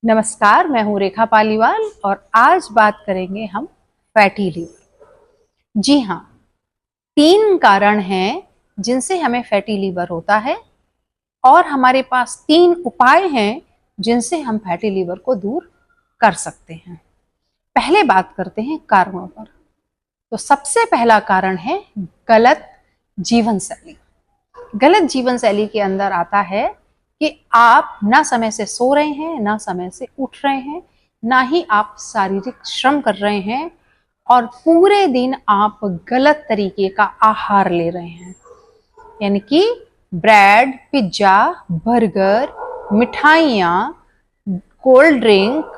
नमस्कार, मैं हूँ रेखा पालीवाल और आज बात करेंगे हम फैटी लीवर। जी हाँ, 3 कारण हैं जिनसे हमें फैटी लीवर होता है और हमारे पास 3 उपाय हैं जिनसे हम फैटी लीवर को दूर कर सकते हैं। पहले बात करते हैं कारणों पर। तो सबसे पहला कारण है गलत जीवन शैली। गलत जीवन शैली के अंदर आता है कि आप ना समय से सो रहे हैं, ना समय से उठ रहे हैं, ना ही आप शारीरिक श्रम कर रहे हैं और पूरे दिन आप गलत तरीके का आहार ले रहे हैं। यानी कि ब्रेड, पिज्जा, बर्गर, मिठाइयाँ, कोल्ड ड्रिंक,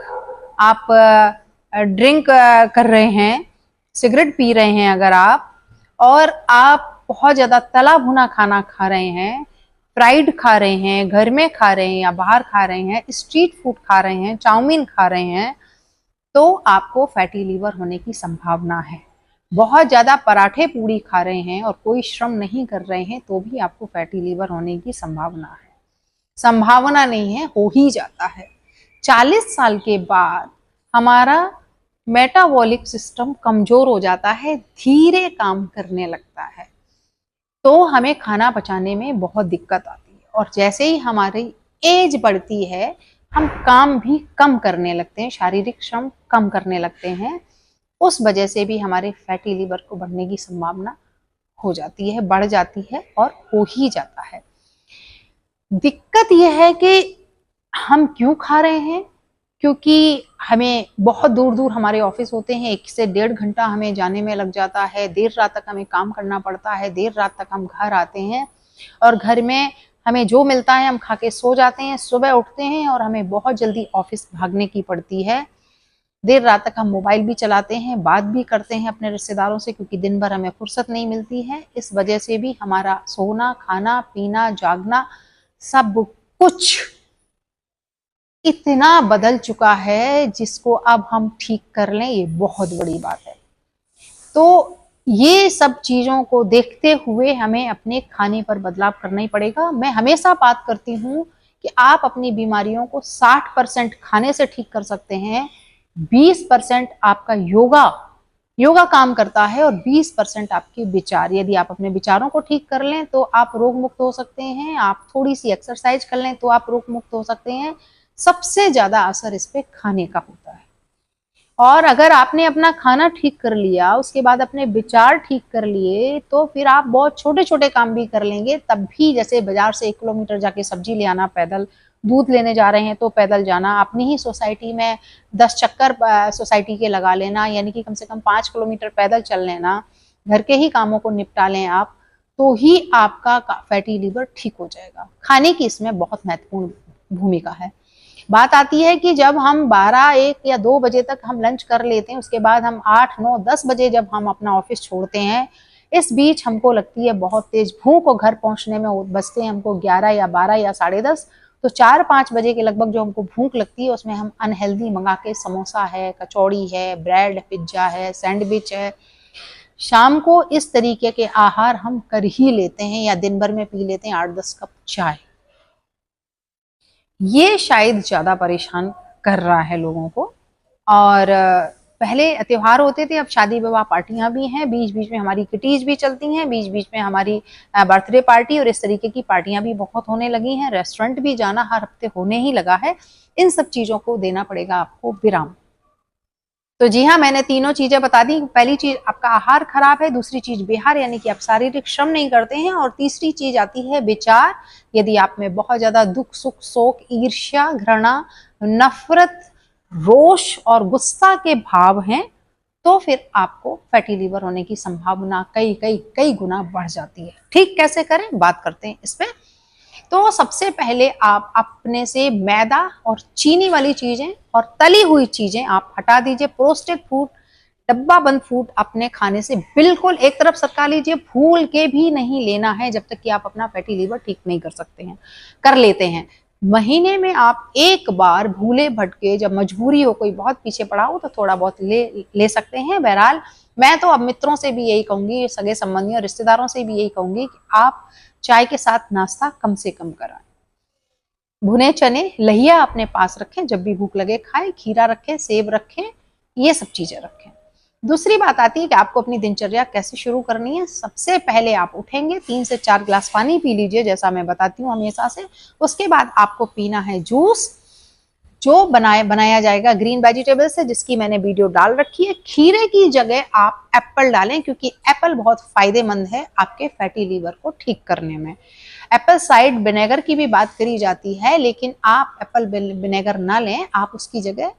आप ड्रिंक कर रहे हैं, सिगरेट पी रहे हैं अगर आप, और आप बहुत ज़्यादा तला भुना खाना खा रहे हैं, फ्राइड खा रहे हैं, घर में खा रहे हैं या बाहर खा रहे हैं, स्ट्रीट फूड खा रहे हैं, चाउमीन खा रहे हैं, तो आपको फैटी लीवर होने की संभावना है। बहुत ज़्यादा पराठे पूड़ी खा रहे हैं और कोई श्रम नहीं कर रहे हैं तो भी आपको फैटी लीवर होने की संभावना है। संभावना नहीं है, हो ही जाता है। 40 साल के बाद हमारा मेटाबॉलिक सिस्टम कमजोर हो जाता है, धीरे काम करने लगता है, तो हमें खाना पचाने में बहुत दिक्कत आती है और जैसे ही हमारी एज बढ़ती है हम काम भी कम करने लगते हैं, शारीरिक श्रम कम करने लगते हैं। उस वजह से भी हमारे फैटी लीवर को बढ़ने की संभावना हो जाती है, बढ़ जाती है और हो ही जाता है। दिक्कत यह है कि हम क्यों खा रहे हैं, क्योंकि हमें बहुत दूर दूर हमारे ऑफिस होते हैं, 1 से 1.5 घंटा हमें जाने में लग जाता है, देर रात तक हमें काम करना पड़ता है, देर रात तक हम घर आते हैं और घर में हमें जो मिलता है हम खा के सो जाते हैं, सुबह उठते हैं और हमें बहुत जल्दी ऑफिस भागने की पड़ती है। देर रात तक हम मोबाइल भी चलाते हैं, बात भी करते हैं अपने रिश्तेदारों से, क्योंकि दिन भर हमें फुर्सत नहीं मिलती है। इस वजह से भी हमारा सोना, खाना, पीना, जागना सब कुछ इतना बदल चुका है जिसको अब हम ठीक कर लें ये बहुत बड़ी बात है। तो ये सब चीजों को देखते हुए हमें अपने खाने पर बदलाव करना ही पड़ेगा। मैं हमेशा बात करती हूँ कि आप अपनी बीमारियों को 60% खाने से ठीक कर सकते हैं, 20% आपका योगा काम करता है और 20% आपके विचार। यदि आप अपने विचारों को ठीक कर लें तो आप रोग मुक्त हो सकते हैं, आप थोड़ी सी एक्सरसाइज कर लें तो आप रोग मुक्त हो सकते हैं। सबसे ज्यादा असर इस पे खाने का होता है। और अगर आपने अपना खाना ठीक कर लिया, उसके बाद अपने विचार ठीक कर लिए, तो फिर आप बहुत छोटे छोटे काम भी कर लेंगे। तब भी जैसे बाजार से 1 किलोमीटर जाके सब्जी ले आना पैदल, दूध लेने जा रहे हैं तो पैदल जाना, अपनी ही सोसाइटी में 10 चक्कर सोसाइटी के लगा लेना, यानी कि कम से कम 5 किलोमीटर पैदल चल लेना, घर के ही कामों को निपटा लें आप, तो ही आपका फैटी लीवर ठीक हो जाएगा। खाने की इसमें बहुत महत्वपूर्ण भूमिका है। बात आती है कि जब हम 12, 1 या 2 बजे तक हम लंच कर लेते हैं, उसके बाद हम 8, 9, 10 बजे जब हम अपना ऑफिस छोड़ते हैं, इस बीच हमको लगती है बहुत तेज भूख और घर पहुंचने में बचते हैं हमको 11 या 12 या 10:30। तो 4-5 बजे के लगभग जो हमको भूख लगती है उसमें हम अनहेल्दी मंगा के समोसा है, कचौड़ी है, ब्रेड, पिज्जा है, सैंडविच है, शाम को इस तरीके के आहार हम कर ही लेते हैं या दिन भर में पी लेते हैं 8-10 कप चाय। ये शायद ज्यादा परेशान कर रहा है लोगों को। और पहले त्योहार होते थे, अब शादी विवाह पार्टियां भी हैं, बीच बीच में हमारी किटीज भी चलती हैं, बीच बीच में हमारी बर्थडे पार्टी और इस तरीके की पार्टियां भी बहुत होने लगी हैं। रेस्टोरेंट भी जाना हर हफ्ते होने ही लगा है। इन सब चीजों को देना पड़ेगा आपको विराम। तो जी हाँ, मैंने तीनों चीजें बता दी। पहली चीज आपका आहार खराब है, दूसरी चीज विहार यानी कि आप शारीरिक श्रम नहीं करते हैं, और तीसरी चीज आती है विचार। यदि आप में बहुत ज्यादा दुख, सुख, शोक, ईर्ष्या, घृणा, नफरत, रोष और गुस्सा के भाव हैं, तो फिर आपको फैटी लीवर होने की संभावना कई कई कई गुना बढ़ जाती है। ठीक कैसे करें, बात करते हैं इस पे। तो सबसे पहले आप अपने से मैदा और चीनी वाली चीजें और तली हुई चीजें आप हटा दीजिए। प्रोसेस्ड फूड, डब्बा बंद फूड अपने खाने से बिल्कुल एक तरफ सरका लीजिए। भूल के भी नहीं लेना है जब तक कि आप अपना फैटी लीवर ठीक नहीं कर लेते हैं। महीने में आप एक बार भूले भटके, जब मजबूरी हो, कोई बहुत पीछे पड़ा हो, तो थोड़ा बहुत ले सकते हैं। बहरहाल मैं तो अब मित्रों से भी यही कहूंगी, सगे संबंधियों और रिश्तेदारों से भी यही कहूंगी कि आप चाय के साथ नाश्ता कम से कम कराएं। भुने चने, लहिया अपने पास रखें, जब भी भूख लगे खाएं। खीरा रखें, सेब रखें, ये सब चीजें रखें। दूसरी बात आती है कि आपको अपनी दिनचर्या कैसे शुरू करनी है। सबसे पहले आप उठेंगे, 3 से 4 गिलास पानी पी लीजिए, जैसा मैं बताती हूँ हमेशा से। उसके बाद आपको पीना है जूस, जो बनाया जाएगा ग्रीन वेजिटेबल से, जिसकी मैंने वीडियो डाल रखी है। खीरे की जगह आप एप्पल डालें, क्योंकि एप्पल बहुत फायदेमंद है आपके फैटी लीवर को ठीक करने में। एप्पल साइड विनेगर की भी बात करी जाती है, लेकिन आप एप्पल विनेगर ना लें, आप उसकी जगह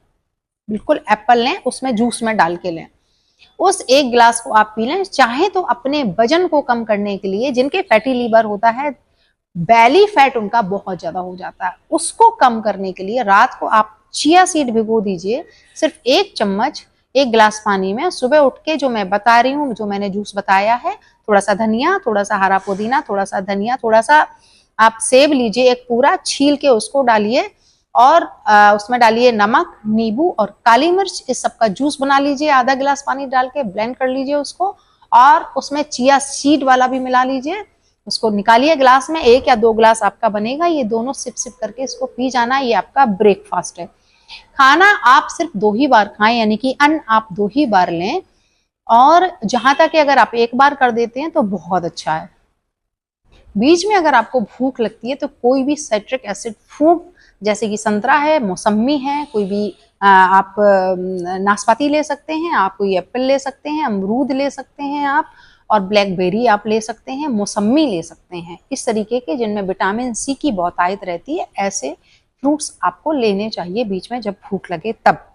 बिल्कुल एप्पल लें, उसमें जूस में डाल के लें। उस 1 गिलास को आप पी लें। चाहे तो अपने वजन को कम करने के लिए, जिनके फैटी लीवर होता है, बैली फैट उनका बहुत ज्यादा हो जाता है, उसको कम करने के लिए रात को आप चिया सीड भिगो दीजिए, सिर्फ 1 चम्मच 1 गिलास पानी में। सुबह उठ के जो मैं बता रही हूँ, जो मैंने जूस बताया है, थोड़ा सा धनिया, थोड़ा सा हरा पुदीना, थोड़ा सा धनिया, थोड़ा सा आप सेब लीजिए, एक पूरा छील के उसको डालिए, और उसमें डालिए नमक, नींबू और काली मिर्च। इस सब का जूस बना लीजिए, आधा गिलास पानी डाल के ब्लेंड कर लीजिए उसको, और उसमें चिया सीड वाला भी मिला लीजिए। उसको निकालिए गिलास में, 1 या 2 गिलास आपका बनेगा। ये दोनों सिप सिप करके इसको पी जाना, ये आपका ब्रेकफास्ट है। खाना आप सिर्फ 2 ही बार खाएं, यानी कि अन्न आप 2 ही बार लें। और जहां तक कि अगर आप 1 बार कर देते हैं तो बहुत अच्छा है। बीच में अगर आपको भूख लगती है तो कोई भी साइट्रिक एसिड फ्रूट, जैसे कि संतरा है, मौसम्मी है, कोई भी आप नाशपाती ले सकते हैं, आप कोई एप्पल ले सकते हैं, अमरूद ले सकते हैं आप, और ब्लैकबेरी आप ले सकते हैं, मौसम्मी ले सकते हैं। इस तरीके के जिनमें विटामिन सी की बहुतायत रहती है, ऐसे फ्रूट्स आपको लेने चाहिए बीच में जब भूख लगे तब।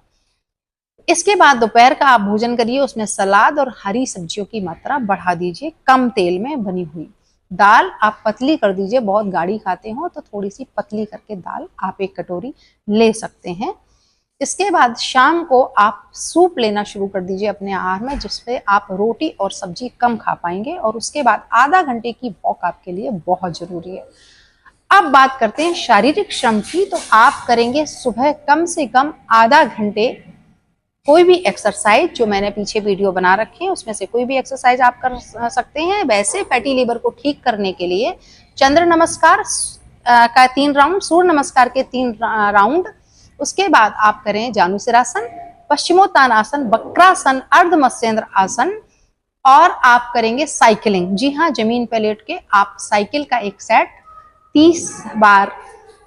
इसके बाद दोपहर का आप भोजन करिए, उसमें सलाद और हरी सब्जियों की मात्रा बढ़ा दीजिए, कम तेल में बनी हुई। दाल आप पतली कर दीजिए, बहुत गाढ़ी खाते हो तो थोड़ी सी पतली करके दाल आप 1 कटोरी ले सकते हैं। इसके बाद शाम को आप सूप लेना शुरू कर दीजिए अपने आहार में, जिससे आप रोटी और सब्जी कम खा पाएंगे। और उसके बाद आधा घंटे की वॉक आपके लिए बहुत जरूरी है। अब बात करते हैं शारीरिक श्रम की। तो आप करेंगे सुबह कम से कम आधा घंटे कोई भी एक्सरसाइज, जो मैंने पीछे वीडियो बना रखे हैं उसमें से कोई भी एक्सरसाइज आप कर सकते हैं। वैसे फैटी लीवर को ठीक करने के लिए चंद्र नमस्कार का 3 राउंड, सूर्य नमस्कार के 3 राउंड, उसके बाद आप करें जानुसिरासन, पश्चिमोत्तानासन, वक्रासन, अर्ध मत्स्येंद्र आसन, और आप करेंगे साइकिलिंग। जी हाँ, जमीन पे लेट के आप साइकिल का एक सेट 30 बार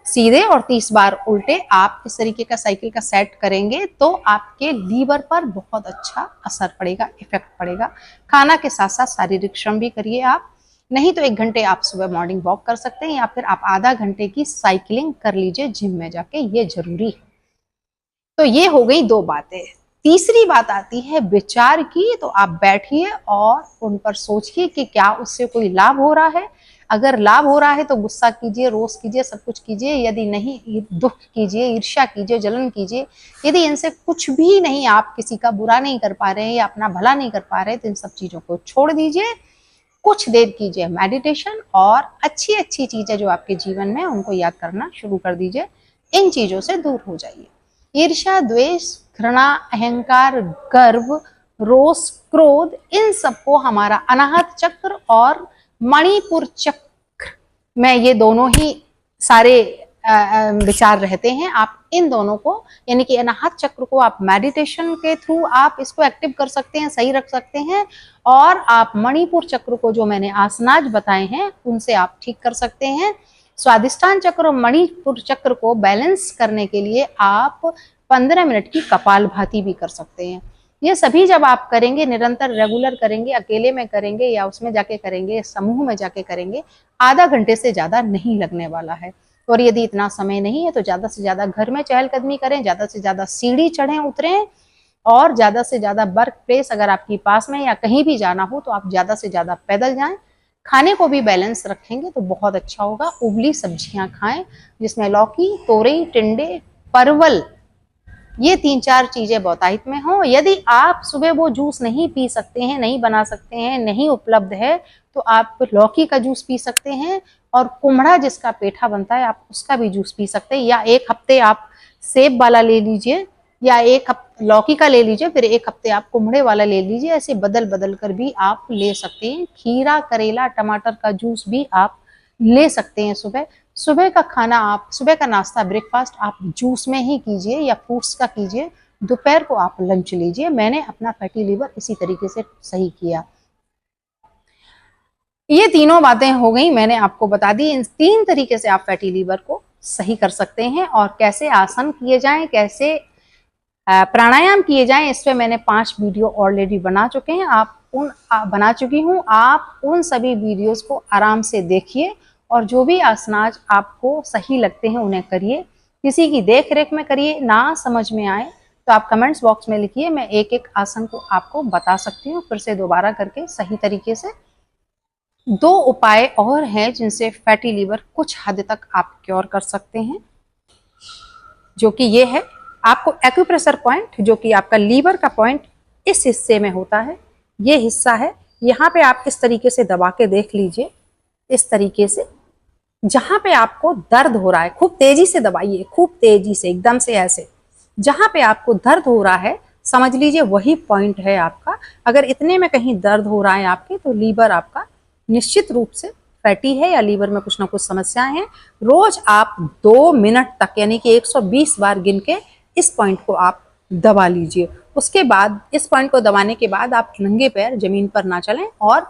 सीधे और 30 बार उल्टे, आप इस तरीके का साइकिल का सेट करेंगे तो आपके लीवर पर बहुत अच्छा असर पड़ेगा, इफेक्ट पड़ेगा। खाना के साथ साथ शारीरिक श्रम भी करिए आप। नहीं तो 1 घंटे आप सुबह मॉर्निंग वॉक कर सकते हैं, या फिर आप आधा घंटे की साइकिलिंग कर लीजिए जिम में जाके, ये जरूरी है। तो ये हो गई 2 बातें। तीसरी बात आती है विचार की। तो आप बैठिए और उन पर सोचिए कि क्या उससे कोई लाभ हो रहा है। अगर लाभ हो रहा है तो गुस्सा कीजिए, रोष कीजिए, सब कुछ कीजिए। यदि नहीं, दुख कीजिए, ईर्ष्या कीजिए, जलन कीजिए। यदि इनसे कुछ भी नहीं, आप किसी का बुरा नहीं कर पा रहे हैं या अपना भला नहीं कर पा रहे, तो इन सब चीजों को छोड़ दीजिए। कुछ देर कीजिए मेडिटेशन, और अच्छी अच्छी चीजें जो आपके जीवन में, उनको याद करना शुरू कर दीजिए। इन चीजों से दूर हो जाइए। ईर्ष्या, द्वेष, घृणा, अहंकार, गर्व, रोष, क्रोध, इन सबको हमारा अनाहत चक्र और मणिपुर चक्र में, ये दोनों ही सारे विचार रहते हैं। आप इन दोनों को, यानी कि अनाहत चक्र को आप मेडिटेशन के थ्रू आप इसको एक्टिव कर सकते हैं, सही रख सकते हैं। और आप मणिपुर चक्र को, जो मैंने आसनाज बताए हैं, उनसे आप ठीक कर सकते हैं। स्वादिष्टान चक्र और मणिपुर चक्र को बैलेंस करने के लिए आप 15 मिनट की कपालभाति भी कर सकते हैं। ये सभी जब आप करेंगे, निरंतर रेगुलर करेंगे, अकेले में करेंगे या उसमें जाके करेंगे, समूह में जाके करेंगे, आधा घंटे से ज्यादा नहीं लगने वाला है। और यदि इतना समय नहीं है तो ज्यादा से ज्यादा घर में चहलकदमी करें, ज्यादा से ज्यादा सीढ़ी चढ़ें उतरें, और ज्यादा से ज्यादा वर्क प्लेस अगर आपके पास में या कहीं भी जाना हो तो आप ज्यादा से ज्यादा पैदल जाएं। खाने को भी बैलेंस रखेंगे तो बहुत अच्छा होगा। उबली सब्जियां खाएं, जिसमें लौकी, तोरई, टिंडे, परवल, ये 3-4 चीजें बहुतायत में हो। यदि आप सुबह वो जूस नहीं पी सकते हैं, नहीं बना सकते हैं, नहीं उपलब्ध है, तो आप लौकी का जूस पी सकते हैं, और कुम्हड़ा जिसका पेठा बनता है आप उसका भी जूस पी सकते हैं। या 1 हफ्ते आप सेब वाला ले लीजिए, या 1 हफ्ते लौकी का ले लीजिए, फिर 1 हफ्ते आप कुम्हड़े वाला ले लीजिए। ऐसे बदल बदल कर भी आप ले सकते हैं। खीरा, करेला, टमाटर का जूस भी आप ले सकते हैं सुबह। सुबह का खाना आप, सुबह का नाश्ता ब्रेकफास्ट आप जूस में ही कीजिए या फ्रूट्स का कीजिए, दोपहर को आप लंच लीजिए। मैंने अपना फैटी लीवर इसी तरीके से सही किया। ये तीनों बातें हो गई, मैंने आपको बता दी। इन 3 तरीके से आप फैटी लीवर को सही कर सकते हैं। और कैसे आसन किए जाएं, कैसे प्राणायाम किए जाएं, इस पे मैंने 5 वीडियो ऑलरेडी बना चुके हैं। बना चुकी हूँ। आप उन सभी वीडियोस को आराम से देखिए और जो भी आसनाज आपको सही लगते हैं उन्हें करिए। किसी की देख रेख में करिए। ना समझ में आए तो आप कमेंट्स बॉक्स में लिखिए, मैं एक एक आसन को आपको बता सकती हूँ फिर से दोबारा करके सही तरीके से। 2 उपाय और हैं जिनसे फैटी लीवर कुछ हद तक आप क्योर कर सकते हैं, जो कि ये है, आपको एक्यूप्रेशर पॉइंट, जो कि आपका लीवर का पॉइंट इस हिस्से में होता है, ये हिस्सा है, यहाँ पे आप इस तरीके से दबा के देख लीजिए। इस तरीके से जहां पे आपको दर्द हो रहा है, खूब तेजी से दबाइए, खूब तेजी से, एकदम से ऐसे। जहां पे आपको दर्द हो रहा है समझ लीजिए वही पॉइंट है आपका। अगर इतने में कहीं दर्द हो रहा है आपके, तो लीवर आपका निश्चित रूप से फैटी है या लीवर में कुछ ना कुछ समस्याएं हैं। रोज आप 2 मिनट तक, यानी कि 120 बार गिन के इस पॉइंट को आप दबा लीजिए। उसके बाद इस पॉइंट को दबाने के बाद आप नंगे पैर जमीन पर ना चलें, और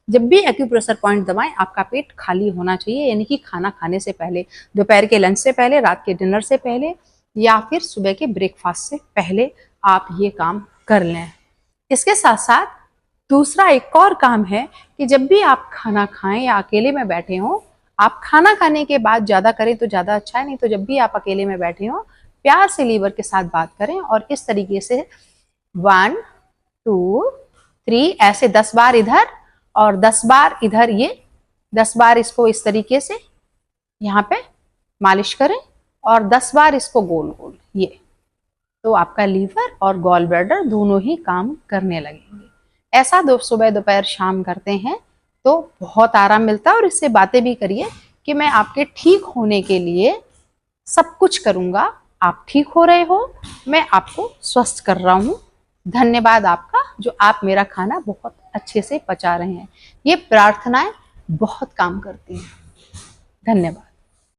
जब भी एक्यूप्रेशर पॉइंट दबाएं आपका पेट खाली होना चाहिए, यानी कि खाना खाने से पहले, दोपहर के लंच से पहले, रात के डिनर से पहले, या फिर सुबह के ब्रेकफास्ट से पहले आप ये काम कर लें। इसके साथ साथ दूसरा एक और काम है कि जब भी आप खाना खाएं या अकेले में बैठे हों, आप खाना खाने के बाद ज्यादा करें तो ज्यादा अच्छा है, नहीं तो जब भी आप अकेले में बैठे हों प्यार से लीवर के साथ बात करें और इस तरीके से 1 2 3 ऐसे 10 बार इधर और 10 बार इधर, ये 10 बार इसको इस तरीके से यहाँ पे मालिश करें और 10 बार इसको गोल गोल, ये, तो आपका लीवर और गॉल ब्लैडर दोनों ही काम करने लगेंगे। ऐसा सुबह दोपहर शाम करते हैं तो बहुत आराम मिलता है। और इससे बातें भी करिए कि मैं आपके ठीक होने के लिए सब कुछ करूंगा, आप ठीक हो रहे हो, मैं आपको स्वस्थ कर रहा हूं, धन्यवाद आपका जो आप मेरा खाना बहुत अच्छे से पचा रहे हैं। ये प्रार्थनाएं बहुत काम करती हैं। धन्यवाद।